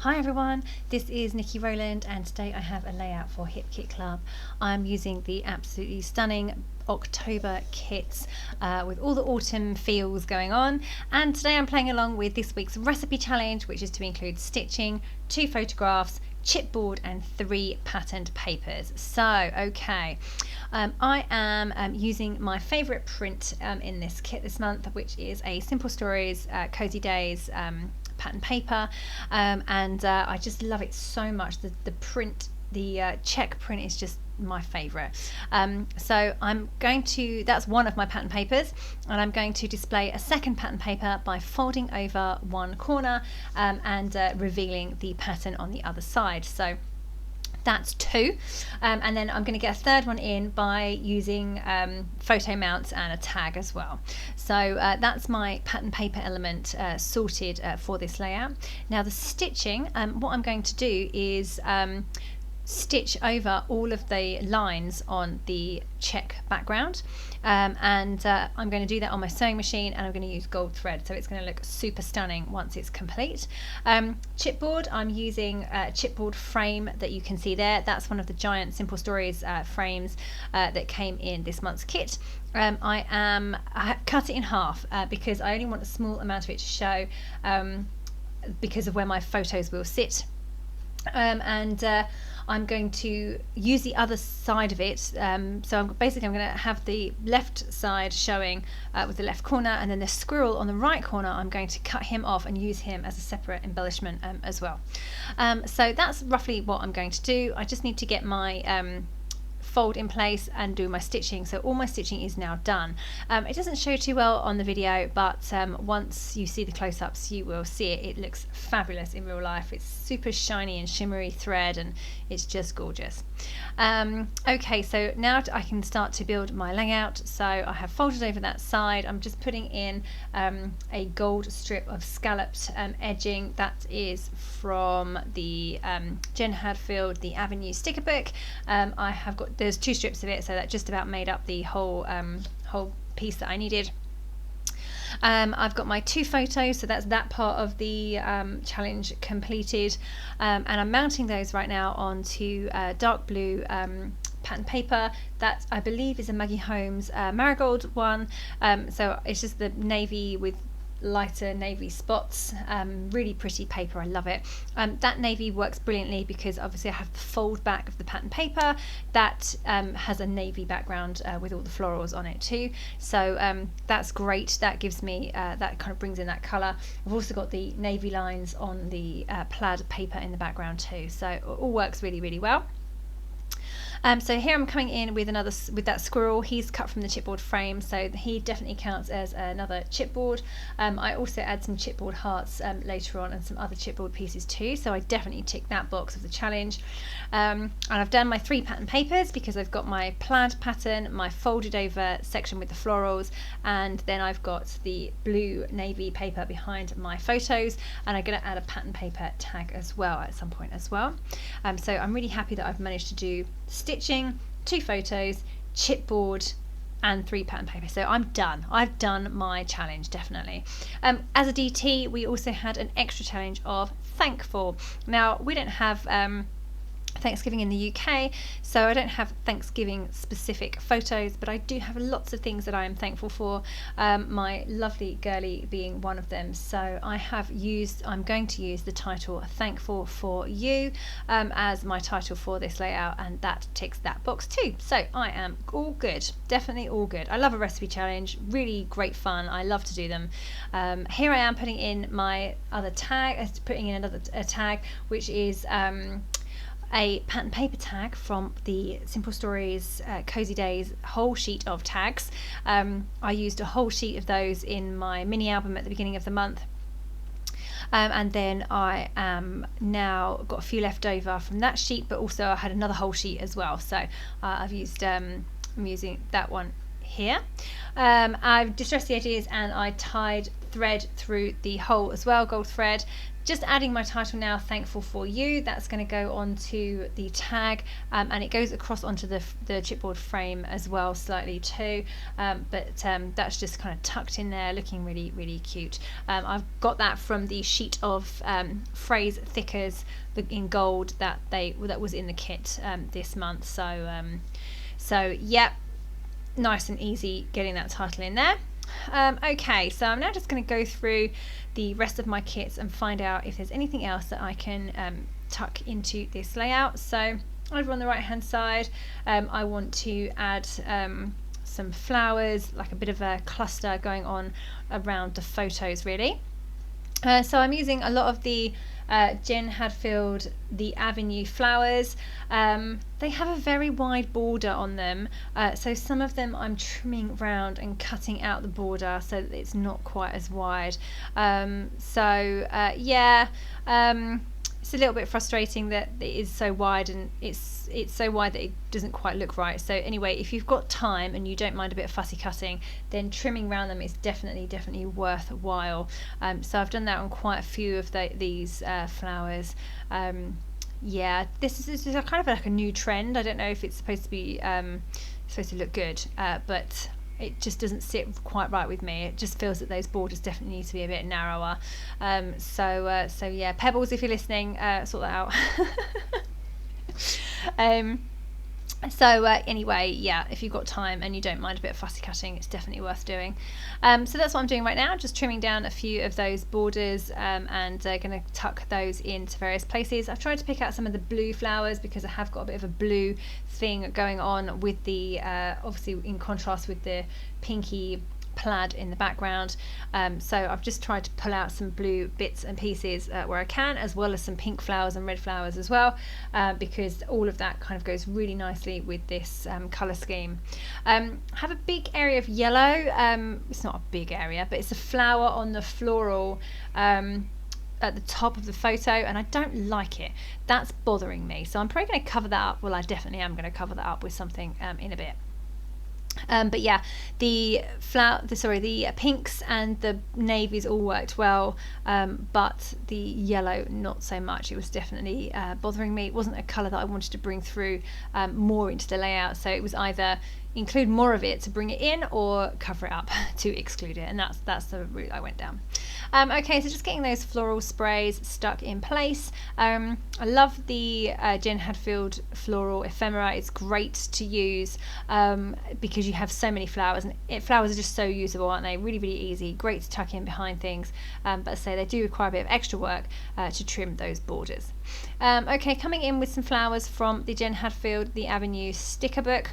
Hi everyone, this is Nikki Rowland and today I have a layout for Hip Kit Club. I'm using the absolutely stunning October kits with all the autumn feels going on, and today I'm playing along with this week's recipe challenge, which is to include stitching, 2 photographs, chipboard and 3 patterned papers. So okay, I am using my favourite print in this kit this month, which is a Simple Stories Cozy Days pattern paper, and I just love it so much. The print, the Czech print is just my favourite. So I'm going to, that's one of my pattern papers, and I'm going to display a second pattern paper by folding over one corner and revealing the pattern on the other side. So that's 2, and then I'm going to get a third one in by using photo mounts and a tag as well. So that's my pattern paper element sorted for this layout. Now the stitching, what I'm going to do is stitch over all of the lines on the Czech background, and I'm going to do that on my sewing machine, and I'm going to use gold thread, so it's going to look super stunning once it's complete. Chipboard, I'm using a chipboard frame that you can see there. That's one of the giant Simple Stories frames that came in this month's kit. I cut it in half because I only want a small amount of it to show because of where my photos will sit, and I'm going to use the other side of it, so I'm going to have the left side showing with the left corner, and then the squirrel on the right corner I'm going to cut him off and use him as a separate embellishment as well. So that's roughly what I'm going to do. I just need to get my fold in place and do my stitching. So all my stitching is now done. It doesn't show too well on the video, but once you see the close-ups you will see it. It looks fabulous in real life. It's super shiny and shimmery thread, and it's just gorgeous. Okay, so now I can start to build my layout. So I have folded over that side. I'm just putting in a gold strip of scalloped edging. That is from the Jen Hadfield, the Avenue sticker book. I have got, there's 2 strips of it, so that just about made up the whole piece that I needed. I've got my 2 photos, so that's that part of the challenge completed, and I'm mounting those right now onto dark blue pattern paper that I believe is a Maggie Holmes marigold one, so it's just the navy with lighter navy spots. Really pretty paper, I love it. That navy works brilliantly because obviously I have the fold back of the pattern paper that has a navy background with all the florals on it too, so that's great. That gives me that kind of brings in that colour. I've also got the navy lines on the plaid paper in the background too, so it all works really well. So here I'm coming in with that squirrel. He's cut from the chipboard frame, so he definitely counts as another chipboard. I also add some chipboard hearts later on and some other chipboard pieces too, so I definitely tick that box of the challenge. And I've done my 3 pattern papers because I've got my plaid pattern, my folded over section with the florals, and then I've got the blue navy paper behind my photos, and I'm going to add a pattern paper tag as well at some point as well. So I'm really happy that I've managed to do stitching, 2 photos, chipboard and 3 pattern paper. So I'm done. I've done my challenge, definitely. As a DT, we also had an extra challenge of thankful. Now we don't have Thanksgiving in the UK, so I don't have Thanksgiving specific photos, but I do have lots of things that I am thankful for, my lovely girly being one of them. So I'm going to use the title Thankful for You as my title for this layout, and that ticks that box too. So I am all good, definitely all good. I love a recipe challenge, really great fun. I love to do them. Here I am putting in my other tag, a tag which is a pattern paper tag from the Simple Stories Cozy Days whole sheet of tags. I used a whole sheet of those in my mini album at the beginning of the month, and then I now got a few left over from that sheet, but also I had another whole sheet as well, so I'm using that one here. I've distressed the edges and I tied thread through the hole as well, gold thread. Just adding my title now, Thankful for You. That's going to go onto the tag, and it goes across onto the chipboard frame as well slightly too, but that's just kind of tucked in there, looking really, really cute. I've got that from the sheet of phrase thickers in gold that was in the kit this month. So yeah, nice and easy getting that title in there. Okay, so I'm now just going to go through the rest of my kits and find out if there's anything else that I can tuck into this layout. So over on the right hand side, I want to add some flowers, like a bit of a cluster going on around the photos really. So I'm using a lot of the Jen Hadfield the Avenue flowers. They have a very wide border on them, so some of them I'm trimming round and cutting out the border so that it's not quite as wide. Yeah, it's a little bit frustrating that it is so wide, and it's so wide that it doesn't quite look right. So anyway, if you've got time and you don't mind a bit of fussy cutting, then trimming around them is definitely worthwhile. So I've done that on quite a few of these flowers. Yeah, this is kind of like a new trend. I don't know if it's supposed to be supposed to look good, but it just doesn't sit quite right with me. It just feels that those borders definitely need to be a bit narrower. So yeah, Pebbles, if you're listening, sort that out. Anyway, yeah, if you've got time and you don't mind a bit of fussy cutting, it's definitely worth doing. So that's what I'm doing right now, just trimming down a few of those borders, and going to tuck those into various places. I've tried to pick out some of the blue flowers because I have got a bit of a blue thing going on with the obviously in contrast with the pinky plaid in the background. So I've just tried to pull out some blue bits and pieces where I can, as well as some pink flowers and red flowers as well, because all of that kind of goes really nicely with this colour scheme. Have a big area of yellow. It's not a big area, but it's a flower on the floral at the top of the photo, and I don't like it. That's bothering me, so I'm probably going to cover that up. Well, I definitely am going to cover that up with something in a bit. But yeah, the pinks and the navies all worked well, but the yellow not so much. It was definitely bothering me. It wasn't a colour that I wanted to bring through more into the layout, so it was either include more of it to bring it in or cover it up to exclude it, and that's the route I went down. Okay, so just getting those floral sprays stuck in place. I love the Jen Hadfield floral ephemera. It's great to use because you have so many flowers, and flowers are just so usable, aren't they? Really, really easy, great to tuck in behind things, but I say they do require a bit of extra work to trim those borders. Okay, coming in with some flowers from the Jen Hadfield the Avenue sticker book.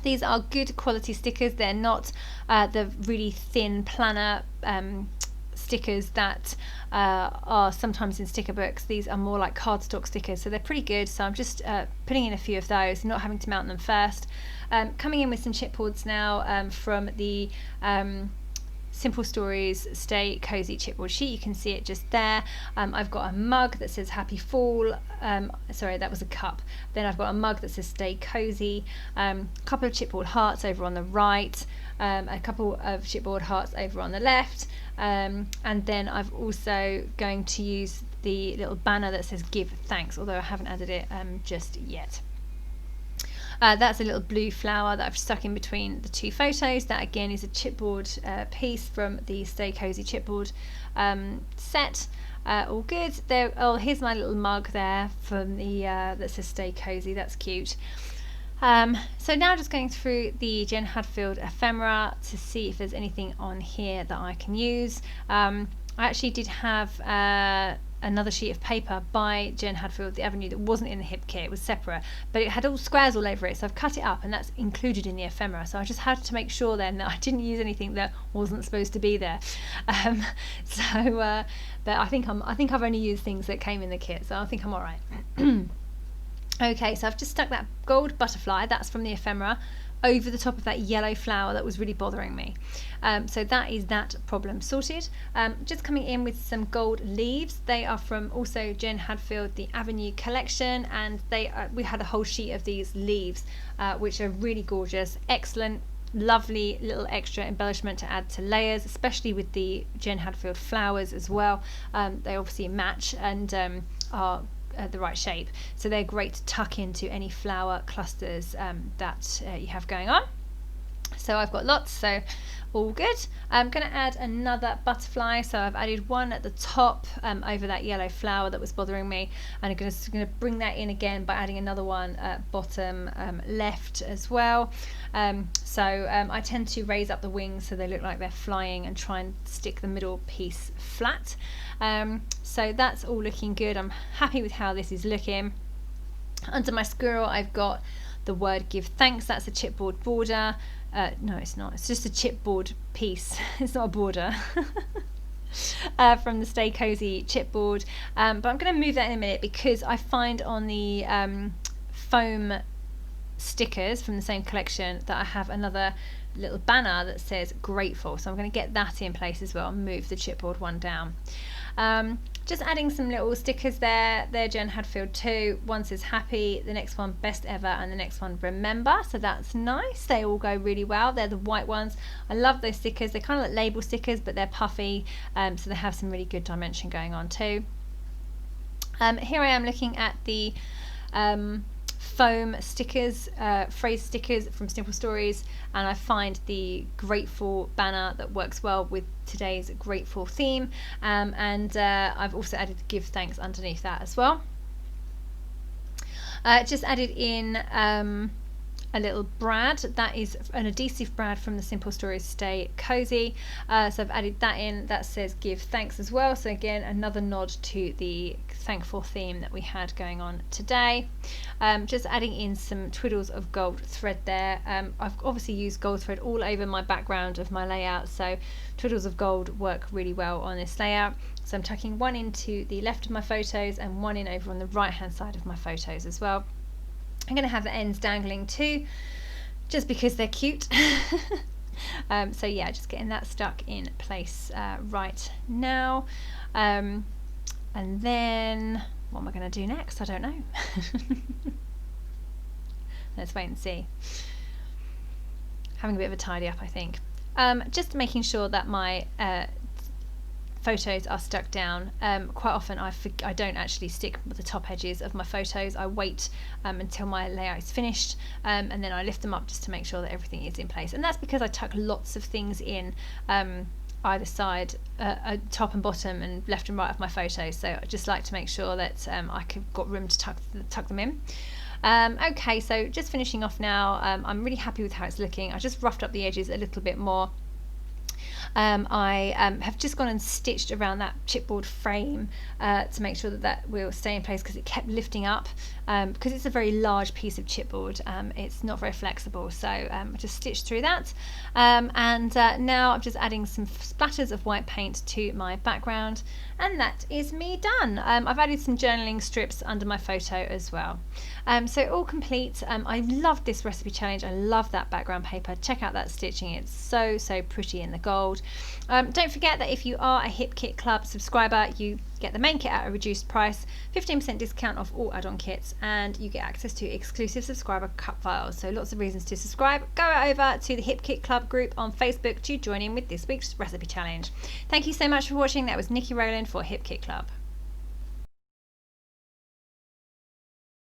These are good quality stickers. They're not the really thin planner stickers that are sometimes in sticker books. These are more like cardstock stickers, so they're pretty good. So I'm just putting in a few of those, not having to mount them first. Coming in with some chipboards now from the Simple Stories Stay Cozy chipboard sheet. You can see it just there. I've got a mug that says Happy Fall. Sorry, that was a cup. Then I've got a mug that says Stay Cozy. A couple of chipboard hearts over on the right. A couple of chipboard hearts over on the left. And then I've also going to use the little banner that says Give Thanks, although I haven't added it just yet. That's a little blue flower that I've stuck in between the two photos. That again is a chipboard piece from the Stay Cozy chipboard set. All good. There. Oh, here's my little mug there from the that says Stay Cozy. That's cute. So now just going through the Jen Hadfield ephemera to see if there's anything on here that I can use. I actually did have another sheet of paper by Jen Hadfield the Avenue that wasn't in the hip kit. It was separate, but it had all squares all over it, so I've cut it up and that's included in the ephemera. So I just had to make sure then that I didn't use anything that wasn't supposed to be there. But I think I've only used things that came in the kit, so I think I'm all right. Okay, so I've just stuck that gold butterfly, that's from the ephemera, over the top of that yellow flower that was really bothering me. So that is that problem sorted. Just coming in with some gold leaves. They are from also Jen Hadfield the Avenue collection, and we had a whole sheet of these leaves which are really gorgeous, excellent lovely little extra embellishment to add to layers, especially with the Jen Hadfield flowers as well. They obviously match and are the right shape, so they're great to tuck into any flower clusters that you have going on. So I've got lots, so all good. I'm going to add another butterfly, so I've added one at the top over that yellow flower that was bothering me, and I'm going to bring that in again by adding another one at bottom left as well. I tend to raise up the wings so they look like they're flying and try and stick the middle piece flat. So that's all looking good. I'm happy with how this is looking. Under my squirrel I've got the word give thanks. That's a chipboard border. No, it's not. It's just a chipboard piece. It's not a border. From the Stay Cozy chipboard. But I'm going to move that in a minute because I find on the foam stickers from the same collection that I have another little banner that says grateful. So I'm going to get that in place as well and move the chipboard one down. Just adding some little stickers there. They're Jen Hadfield too. One says happy, the next one best ever, and the next one remember. So that's nice. They all go really well. They're the white ones. I love those stickers. They're kind of like label stickers, but they're puffy, so they have some really good dimension going on too. Here I am looking at the foam stickers, phrase stickers from Simple Stories, and I find the grateful banner that works well with today's grateful theme, and I've also added give thanks underneath that as well. Just added in a little brad. That is an adhesive brad from the Simple Stories Stay Cozy. So I've added that in. That says give thanks as well. So again, another nod to the thankful theme that we had going on today. Just adding in some twiddles of gold thread there. I've obviously used gold thread all over my background of my layout, so twiddles of gold work really well on this layout. So I'm tucking one into the left of my photos and one in over on the right hand side of my photos as well. I'm going to have the ends dangling too, just because they're cute. So yeah, just getting that stuck in place right now. And then what am I going to do next? I don't know. Let's wait and see. Having a bit of a tidy up, I think. Just making sure that my photos are stuck down. Quite often I don't actually stick the top edges of my photos. I wait until my layout is finished, and then I lift them up just to make sure that everything is in place. And that's because I tuck lots of things in either side, top and bottom and left and right of my photos. So I just like to make sure that I've got room to tuck them in. Okay, so just finishing off now. I'm really happy with how it's looking. I just roughed up the edges a little bit more. I have just gone and stitched around that chipboard frame to make sure that that will stay in place, because it kept lifting up, because it's a very large piece of chipboard. It's not very flexible, so I just stitched through that, and now I'm just adding some splatters of white paint to my background, and that is me done. I've added some journaling strips under my photo as well. So all complete. I love this recipe challenge. I love that background paper. Check out that stitching. It's so pretty in the gold. Don't forget that if you are a Hip Kit Club subscriber, you get the main kit at a reduced price, 15% discount off all add-on kits, and you get access to exclusive subscriber cut files. So lots of reasons to subscribe. Go over to the Hip Kit Club group on Facebook to join in with this week's recipe challenge. Thank you so much for watching. That was Nikki Rowland for Hip Kit Club.